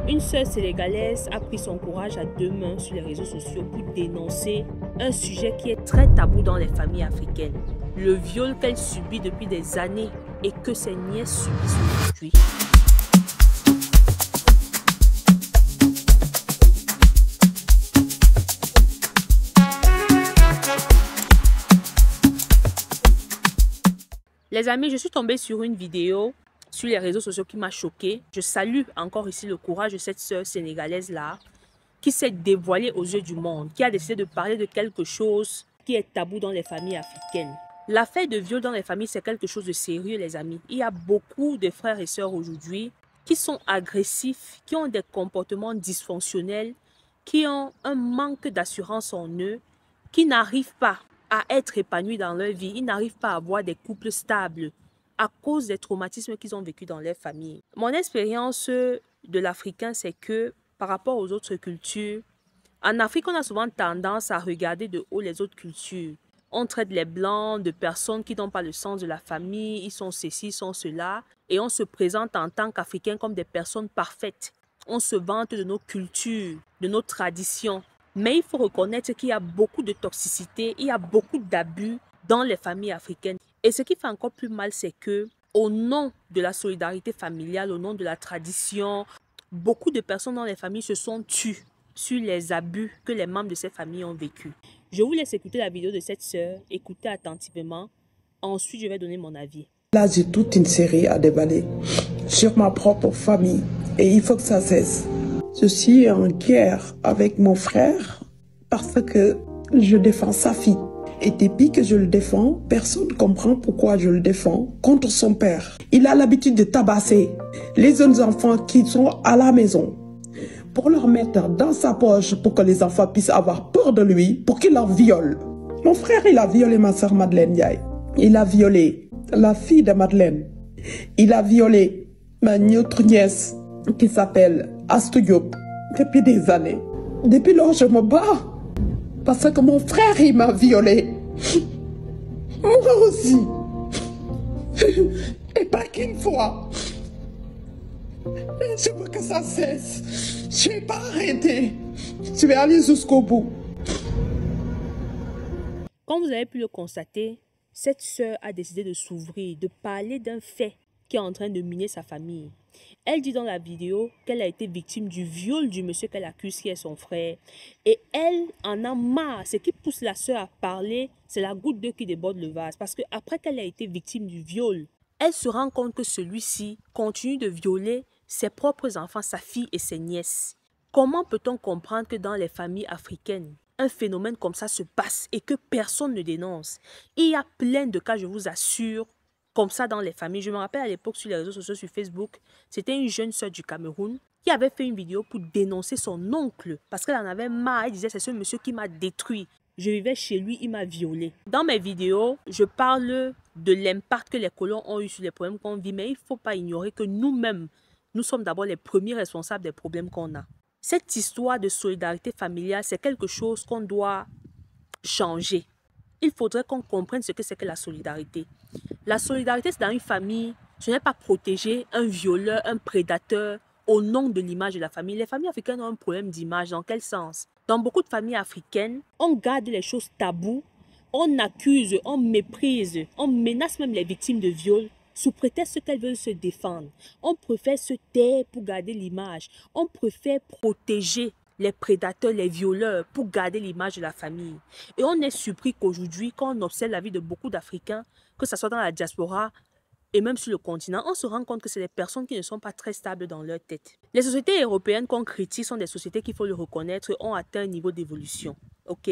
Une sœur sénégalaise a pris son courage à deux mains sur les réseaux sociaux pour dénoncer un sujet qui est très tabou dans les familles africaines. Le viol qu'elle subit depuis des années et que ses nièces subissent aujourd'hui. Les amis, je suis tombée sur une vidéo sur les réseaux sociaux qui m'a choquée. Je salue encore ici le courage de cette sœur sénégalaise-là qui s'est dévoilée aux yeux du monde, qui a décidé de parler de quelque chose qui est tabou dans les familles africaines. L'affaire de viol dans les familles, c'est quelque chose de sérieux, les amis. Il y a beaucoup de frères et sœurs aujourd'hui qui sont agressifs, qui ont des comportements dysfonctionnels, qui ont un manque d'assurance en eux, qui n'arrivent pas à être épanouis dans leur vie. Ils n'arrivent pas à avoir des couples stables à cause des traumatismes qu'ils ont vécus dans leur famille. Mon expérience de l'Africain, c'est que par rapport aux autres cultures, en Afrique, on a souvent tendance à regarder de haut les autres cultures. On traite les Blancs de personnes qui n'ont pas le sens de la famille, ils sont ceci, ils sont cela, et on se présente en tant qu'Africains comme des personnes parfaites. On se vante de nos cultures, de nos traditions. Mais il faut reconnaître qu'il y a beaucoup de toxicité, il y a beaucoup d'abus dans les familles africaines. Et ce qui fait encore plus mal, c'est que au nom de la solidarité familiale, au nom de la tradition, beaucoup de personnes dans les familles se sont tues sur les abus que les membres de ces familles ont vécu. Je vous laisse écouter la vidéo de cette sœur, écoutez attentivement. Ensuite, je vais donner mon avis. Là, j'ai toute une série à déballer sur ma propre famille et il faut que ça cesse. Je suis en guerre avec mon frère parce que je défends sa fille. Et depuis que je le défends, personne ne comprend pourquoi je le défends contre son père. Il a l'habitude de tabasser les jeunes enfants qui sont à la maison pour leur mettre dans sa poche pour que les enfants puissent avoir peur de lui, pour qu'il leur viole. Mon frère, il a violé ma soeur Madeleine Ndiaye. Il a violé la fille de Madeleine. Il a violé ma autre nièce qui s'appelle Astou Diop depuis des années. Depuis lors, je me bats parce que mon frère, il m'a violé. Moi aussi. Et pas qu'une fois. Je veux que ça cesse. Je ne vais pas arrêter. Je vais aller jusqu'au bout. Comme vous avez pu le constater, cette sœur a décidé de s'ouvrir, de parler d'un fait qui est en train de miner sa famille. Elle dit dans la vidéo qu'elle a été victime du viol du monsieur qu'elle accuse qui est son frère. Et elle en a marre. Ce qui pousse la sœur à parler, c'est la goutte d'eau qui déborde le vase. Parce qu'après qu'elle a été victime du viol, elle se rend compte que celui-ci continue de violer ses propres enfants, sa fille et ses nièces. Comment peut-on comprendre que dans les familles africaines, un phénomène comme ça se passe et que personne ne dénonce? Il y a plein de cas, je vous assure, comme ça dans les familles. Je me rappelle à l'époque sur les réseaux sociaux, sur Facebook, c'était une jeune sœur du Cameroun qui avait fait une vidéo pour dénoncer son oncle parce qu'elle en avait marre. Elle disait, c'est ce monsieur qui m'a détruit. Je vivais chez lui, il m'a violée. Dans mes vidéos, je parle de l'impact que les colons ont eu sur les problèmes qu'on vit, mais il ne faut pas ignorer que nous-mêmes, nous sommes d'abord les premiers responsables des problèmes qu'on a. Cette histoire de solidarité familiale, c'est quelque chose qu'on doit changer. Il faudrait qu'on comprenne ce que c'est que la solidarité. La solidarité, c'est dans une famille, ce n'est pas protéger un violeur, un prédateur au nom de l'image de la famille. Les familles africaines ont un problème d'image. Dans quel sens? Dans beaucoup de familles africaines, on garde les choses taboues, on accuse, on méprise, on menace même les victimes de viol sous prétexte qu'elles veulent se défendre. On préfère se taire pour garder l'image. On préfère protéger les prédateurs, les violeurs, pour garder l'image de la famille. Et on est surpris qu'aujourd'hui, quand on observe la vie de beaucoup d'Africains, que ce soit dans la diaspora et même sur le continent, on se rend compte que c'est des personnes qui ne sont pas très stables dans leur tête. Les sociétés européennes qu'on critique sont des sociétés qu'il faut le reconnaître, ont atteint un niveau d'évolution. Ok?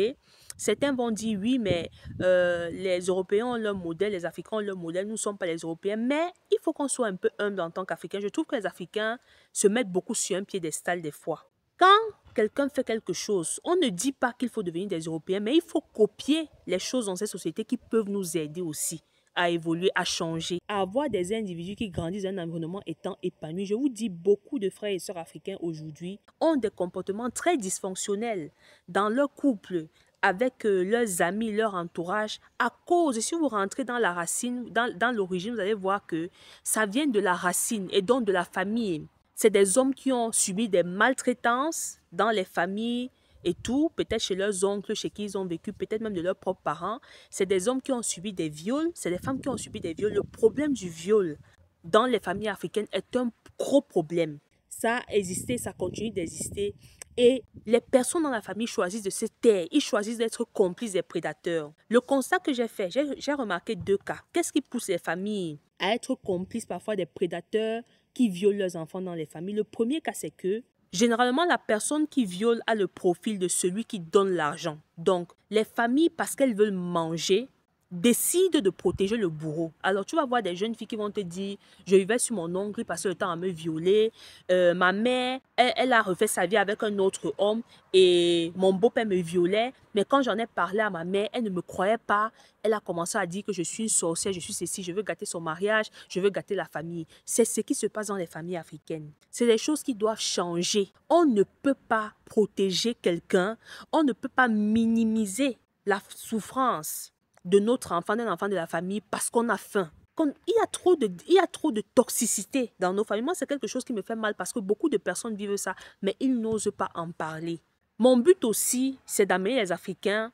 Certains vont dire oui, mais les Européens ont leur modèle, les Africains ont leur modèle, nous ne sommes pas les Européens. Mais il faut qu'on soit un peu humble en tant qu'Africains. Je trouve que les Africains se mettent beaucoup sur un piédestal des fois. Quand quelqu'un fait quelque chose, on ne dit pas qu'il faut devenir des Européens, mais il faut copier les choses dans ces sociétés qui peuvent nous aider aussi à évoluer, à changer, à avoir des individus qui grandissent dans un environnement étant épanoui. Je vous dis, beaucoup de frères et sœurs africains aujourd'hui ont des comportements très dysfonctionnels dans leur couple, avec leurs amis, leur entourage, à cause, si vous rentrez dans la racine, dans l'origine, vous allez voir que ça vient de la racine et donc de la famille. C'est des hommes qui ont subi des maltraitances dans les familles et tout, peut-être chez leurs oncles, chez qui ils ont vécu, peut-être même de leurs propres parents. C'est des hommes qui ont subi des viols, c'est des femmes qui ont subi des viols. Le problème du viol dans les familles africaines est un gros problème. Ça a existé, ça continue d'exister. Et les personnes dans la famille choisissent de se taire, ils choisissent d'être complices des prédateurs. Le constat que j'ai fait, j'ai remarqué 2 cas. Qu'est-ce qui pousse les familles à être complices parfois des prédateurs qui violent leurs enfants dans les familles? Le premier cas, c'est que généralement, la personne qui viole a le profil de celui qui donne l'argent. Donc, les familles, parce qu'elles veulent manger, décident de protéger le bourreau. Alors, tu vas voir des jeunes filles qui vont te dire « Je vivais sur mon oncle, il passait le temps à me violer. Ma mère, elle a refait sa vie avec un autre homme et mon beau-père me violait. Mais quand j'en ai parlé à ma mère, elle ne me croyait pas. Elle a commencé à dire que je suis une sorcière, je suis ceci, je veux gâter son mariage, je veux gâter la famille. » C'est ce qui se passe dans les familles africaines. C'est des choses qui doivent changer. On ne peut pas protéger quelqu'un, on ne peut pas minimiser la souffrance de notre enfant, d'un enfant de la famille, parce qu'on a faim. Il y a trop de toxicité dans nos familles. Moi, c'est quelque chose qui me fait mal parce que beaucoup de personnes vivent ça, mais ils n'osent pas en parler. Mon but aussi, c'est d'amener les Africains,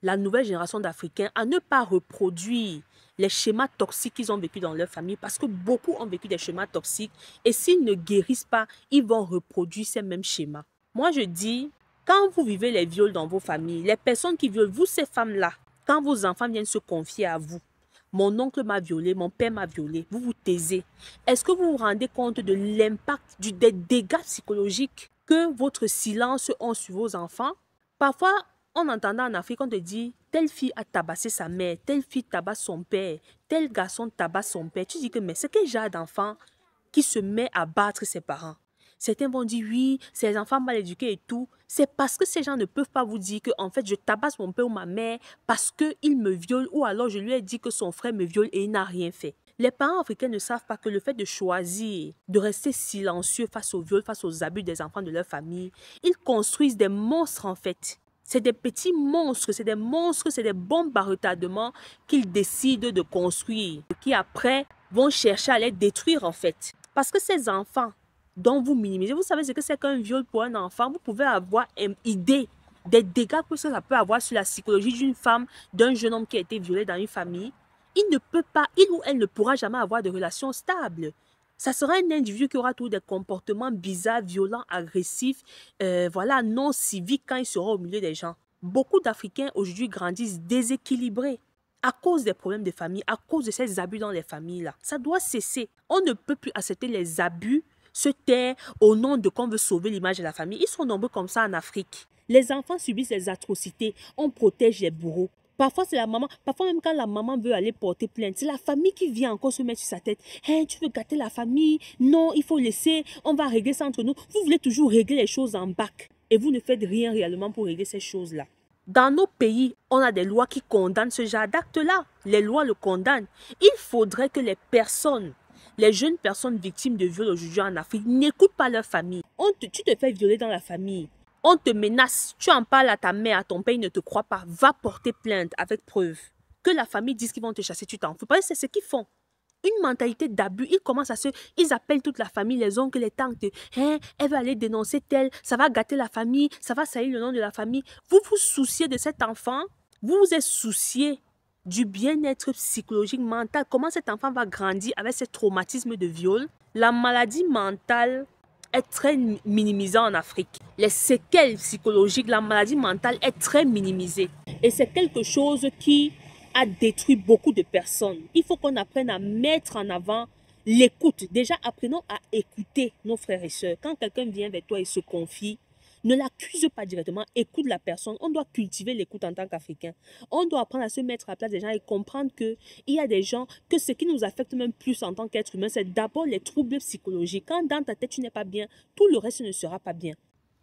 la nouvelle génération d'Africains, à ne pas reproduire les schémas toxiques qu'ils ont vécu dans leur famille, parce que beaucoup ont vécu des schémas toxiques et s'ils ne guérissent pas, ils vont reproduire ces mêmes schémas. Moi, je dis, quand vous vivez les viols dans vos familles, les personnes qui violent, vous, ces femmes-là, quand vos enfants viennent se confier à vous, mon oncle m'a violé, mon père m'a violé, vous vous taisez. Est-ce que vous vous rendez compte de l'impact, des dégâts psychologiques que votre silence a sur vos enfants? Parfois, on entendait en Afrique, on te dit, telle fille a tabassé sa mère, telle fille tabasse son père, tel garçon tabasse son père. Tu dis que, mais c'est quel genre d'enfant qui se met à battre ses parents? Certains vont dire oui, c'est les enfants mal éduqués et tout. C'est parce que ces gens ne peuvent pas vous dire que en fait je tabasse mon père ou ma mère parce qu'il me viole ou alors je lui ai dit que son frère me viole et il n'a rien fait. Les parents africains ne savent pas que le fait de choisir de rester silencieux face au viol, face aux abus des enfants de leur famille, ils construisent des monstres en fait. C'est des petits monstres, c'est des bombes à retardement qu'ils décident de construire, qui après vont chercher à les détruire en fait. Parce que ces enfants dont vous minimisez, vous savez ce que c'est qu'un viol pour un enfant, vous pouvez avoir une idée des dégâts que ça peut avoir sur la psychologie d'une femme, d'un jeune homme qui a été violé dans une famille. Il ne peut pas, il ou elle ne pourra jamais avoir de relations stables. Ça sera un individu qui aura tous des comportements bizarres, violents, agressifs, voilà, non civiques quand il sera au milieu des gens. Beaucoup d'Africains aujourd'hui grandissent déséquilibrés à cause des problèmes de famille, à cause de ces abus dans les familles-là. Ça doit cesser. On ne peut plus accepter les abus, se taire au nom de qu'on veut sauver l'image de la famille. Ils sont nombreux comme ça en Afrique. Les enfants subissent des atrocités. On protège les bourreaux. Parfois, c'est la maman. Parfois, même quand la maman veut aller porter plainte, c'est la famille qui vient encore se mettre sur sa tête. Hey, tu veux gâter la famille? Non, il faut laisser. On va régler ça entre nous. Vous voulez toujours régler les choses en bac. Et vous ne faites rien réellement pour régler ces choses-là. Dans nos pays, on a des lois qui condamnent ce genre d'acte-là. Les lois le condamnent. Il faudrait que les jeunes personnes victimes de viol aujourd'hui en Afrique n'écoutent pas leur famille. Tu te fais violer dans la famille. On te menace, tu en parles à ta mère, à ton père, il ne te croit pas. Va porter plainte avec preuve. Que la famille dise qu'ils vont te chasser, tu t'en fous. Parce que c'est ce qu'ils font. Une mentalité d'abus. Ils appellent toute la famille, les oncles, les tantes. Hein, elle va aller dénoncer tel, ça va gâter la famille, ça va salir le nom de la famille. Vous vous souciez de cet enfant, vous vous êtes soucié du bien-être psychologique, mental. Comment cet enfant va grandir avec ce traumatisme de viol? La maladie mentale est très minimisée en Afrique. Les séquelles psychologiques, la maladie mentale est très minimisée. Et c'est quelque chose qui a détruit beaucoup de personnes. Il faut qu'on apprenne à mettre en avant l'écoute. Déjà, apprenons à écouter nos frères et sœurs. Quand quelqu'un vient vers toi et se confie, ne l'accuse pas directement, écoute la personne. On doit cultiver l'écoute en tant qu'Africain. On doit apprendre à se mettre à la place des gens et comprendre qu'il y a des gens, que ce qui nous affecte même plus en tant qu'être humain, c'est d'abord les troubles psychologiques. Quand dans ta tête tu n'es pas bien, tout le reste ne sera pas bien.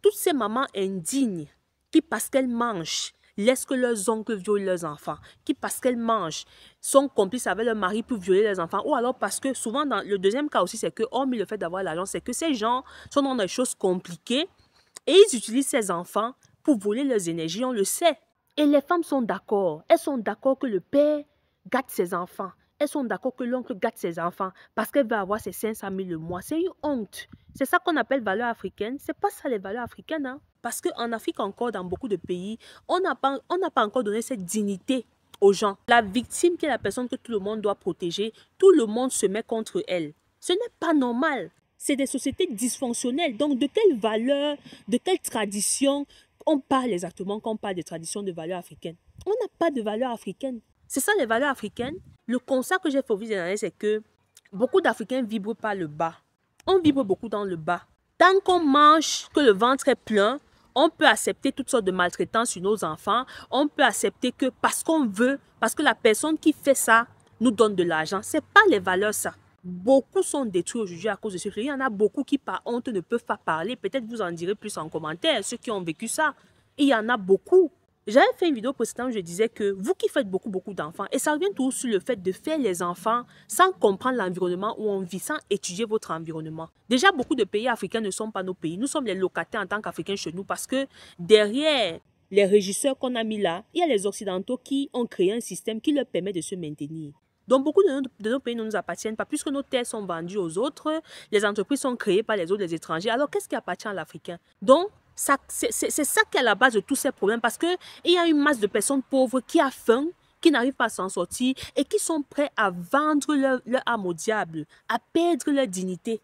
Toutes ces mamans indignes qui, parce qu'elles mangent, laissent que leurs oncles violent leurs enfants, qui parce qu'elles mangent, sont complices avec leur mari pour violer les enfants, ou alors parce que souvent, dans le deuxième cas aussi, c'est que, hormis le fait d'avoir l'argent, c'est que ces gens sont dans des choses compliquées, et ils utilisent ces enfants pour voler leurs énergies, on le sait. Et les femmes sont d'accord. Elles sont d'accord que le père gâte ses enfants. elles sont d'accord que l'oncle gâte ses enfants parce qu'elle va avoir ses 500 000 le mois. C'est une honte. C'est ça qu'on appelle valeur africaine. C'est pas ça les valeurs africaines. Hein? Parce qu'en Afrique encore, dans beaucoup de pays, on n'a pas encore donné cette dignité aux gens. La victime qui est la personne que tout le monde doit protéger, tout le monde se met contre elle. Ce n'est pas normal. C'est des sociétés dysfonctionnelles. Donc, de quelle valeur, de quelle tradition on parle exactement quand on parle des traditions de valeurs africaines? On n'a pas de valeurs africaines. C'est ça les valeurs africaines. Le constat que j'ai fait au fil des années, c'est que beaucoup d'Africains vibrent par le bas. On vibre beaucoup dans le bas. Tant qu'on mange, que le ventre est plein, on peut accepter toutes sortes de maltraitances sur nos enfants. On peut accepter que parce qu'on veut, parce que la personne qui fait ça nous donne de l'argent. Ce n'est pas les valeurs ça. Beaucoup sont détruits aujourd'hui à cause de ce fait. Il y en a beaucoup qui par honte ne peuvent pas parler. Peut-être vous en direz plus en commentaire, ceux qui ont vécu ça. Il y en a beaucoup. J'avais fait une vidéo précédente où je disais que vous qui faites beaucoup d'enfants, et ça revient toujours sur le fait de faire les enfants sans comprendre l'environnement où on vit, sans étudier votre environnement. Déjà, beaucoup de pays africains ne sont pas nos pays. Nous sommes les locataires en tant qu'Africains chez nous parce que derrière les régisseurs qu'on a mis là, il y a les Occidentaux qui ont créé un système qui leur permet de se maintenir. Donc, beaucoup de nos pays ne nous appartiennent pas puisque nos terres sont vendues aux autres, les entreprises sont créées par les autres, les étrangers. Alors, qu'est-ce qui appartient à l'Africain? Donc, c'est ça qui est à la base de tous ces problèmes parce qu'il y a une masse de personnes pauvres qui a faim, qui n'arrivent pas à s'en sortir et qui sont prêts à vendre leur âme au diable, à perdre leur dignité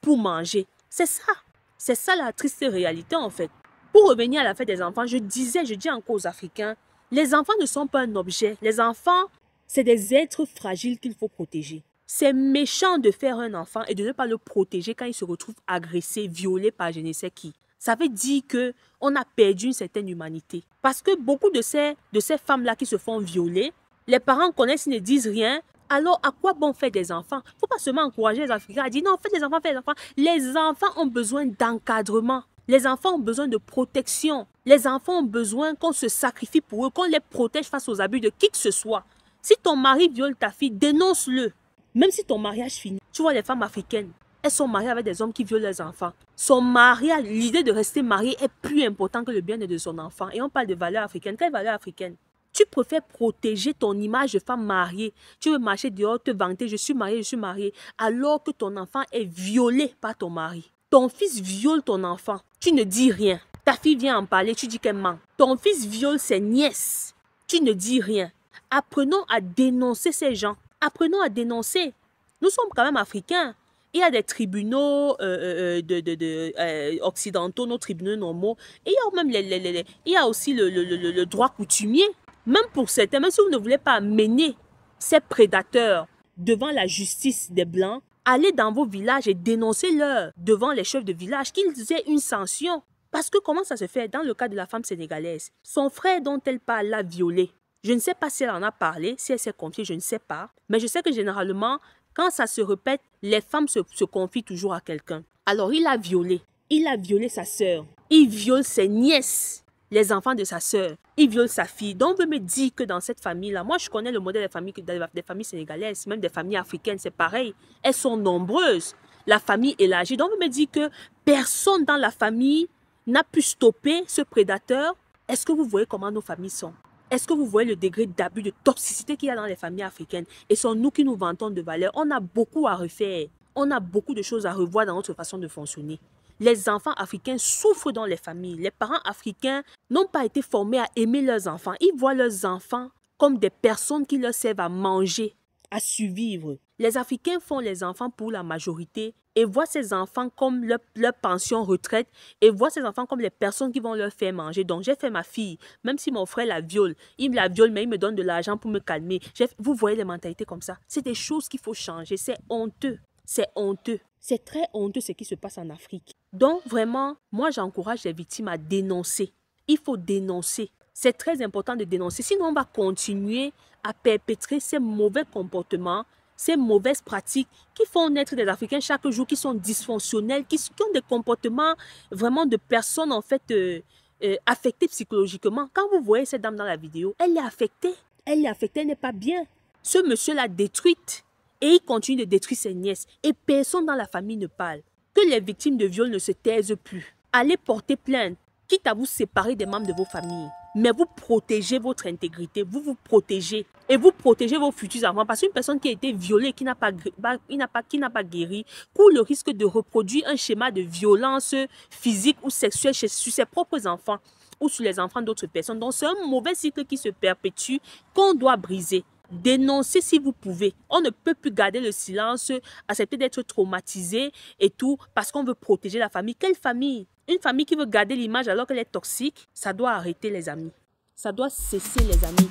pour manger. C'est ça la triste réalité en fait. Pour revenir à la fête des enfants, je dis encore aux Africains, les enfants ne sont pas un objet. Les enfants, c'est des êtres fragiles qu'il faut protéger. C'est méchant de faire un enfant et de ne pas le protéger quand il se retrouve agressé, violé par je ne sais qui. Ça veut dire qu'on a perdu une certaine humanité. Parce que beaucoup de ces femmes-là qui se font violer, les parents connaissent, ils ne disent rien. Alors, à quoi bon faire des enfants? Il ne faut pas seulement encourager les Africains à dire non, faites des enfants, faites des enfants. Les enfants ont besoin d'encadrement. Les enfants ont besoin de protection. Les enfants ont besoin qu'on se sacrifie pour eux, qu'on les protège face aux abus de qui que ce soit. Si ton mari viole ta fille, dénonce-le. Même si ton mariage finit. Tu vois les femmes africaines, elles sont mariées avec des hommes qui violent leurs enfants. Son mariage, l'idée de rester mariée est plus importante que le bien-être de son enfant. Et on parle de valeurs africaines. Quelle valeur africaine? Tu préfères protéger ton image de femme mariée. Tu veux marcher dehors, te vanter, je suis mariée, alors que ton enfant est violé par ton mari. Ton fils viole ton enfant. Tu ne dis rien. Ta fille vient en parler, tu dis qu'elle ment. Ton fils viole ses nièces. Tu ne dis rien. Apprenons à dénoncer ces gens. Apprenons à dénoncer. Nous sommes quand même africains. Il y a des tribunaux occidentaux, nos tribunaux normaux. Et il y a même il y a aussi le droit coutumier. Même pour certains, même si vous ne voulez pas mener ces prédateurs devant la justice des Blancs, allez dans vos villages et dénoncez-leur devant les chefs de village, qu'ils aient une sanction. Parce que comment ça se fait dans le cas de la femme sénégalaise? Son frère dont elle parle l'a violée. Je ne sais pas si elle en a parlé, si elle s'est confiée, je ne sais pas. Mais je sais que généralement, quand ça se répète, les femmes se confient toujours à quelqu'un. Alors, il a violé sa sœur. Il viole ses nièces, les enfants de sa sœur. Il viole sa fille. Donc, on veut me dire que dans cette famille-là, moi, je connais le modèle des familles sénégalaises, même des familles africaines, c'est pareil. Elles sont nombreuses. La famille élargie. Donc, on veut me dire que personne dans la famille n'a pu stopper ce prédateur. Est-ce que vous voyez comment nos familles sont? Est-ce que vous voyez le degré d'abus, de toxicité qu'il y a dans les familles africaines? Et sont nous qui nous vantons de valeurs. On a beaucoup à refaire. On a beaucoup de choses à revoir dans notre façon de fonctionner. Les enfants africains souffrent dans les familles. Les parents africains n'ont pas été formés à aimer leurs enfants. Ils voient leurs enfants comme des personnes qui leur servent à manger, à survivre. Les Africains font les enfants pour la majorité et voient ces enfants comme leur pension retraite et voient ces enfants comme les personnes qui vont leur faire manger. Donc, j'ai fait ma fille, même si mon frère la viole, il me la viole, mais il me donne de l'argent pour me calmer. Vous voyez les mentalités comme ça. C'est des choses qu'il faut changer. C'est honteux. C'est honteux. C'est très honteux ce qui se passe en Afrique. Donc, vraiment, moi, j'encourage les victimes à dénoncer. Il faut dénoncer. C'est très important de dénoncer. Sinon, on va continuer à perpétrer ces mauvais comportements, ces mauvaises pratiques qui font naître des Africains chaque jour, qui sont dysfonctionnels, qui ont des comportements vraiment de personnes en fait affectées psychologiquement. Quand vous voyez cette dame dans la vidéo, elle est affectée. Elle est affectée, elle n'est pas bien. Ce monsieur l'a détruite et il continue de détruire ses nièces. Et personne dans la famille ne parle. Que les victimes de viol ne se taisent plus. Allez porter plainte, quitte à vous séparer des membres de vos familles. mais vous protégez votre intégrité, vous vous protégez et vous protégez vos futurs enfants parce qu'une personne qui a été violée, qui n'a pas guéri, court le risque de reproduire un schéma de violence physique ou sexuelle sur ses propres enfants ou sur les enfants d'autres personnes. Donc, c'est un mauvais cycle qui se perpétue qu'on doit briser. Dénoncez si vous pouvez. On ne peut plus garder le silence, accepter d'être traumatisé et tout parce qu'on veut protéger la famille. Quelle famille? Une famille qui veut garder l'image alors qu'elle est toxique, ça doit arrêter les amis. Ça doit cesser les amis.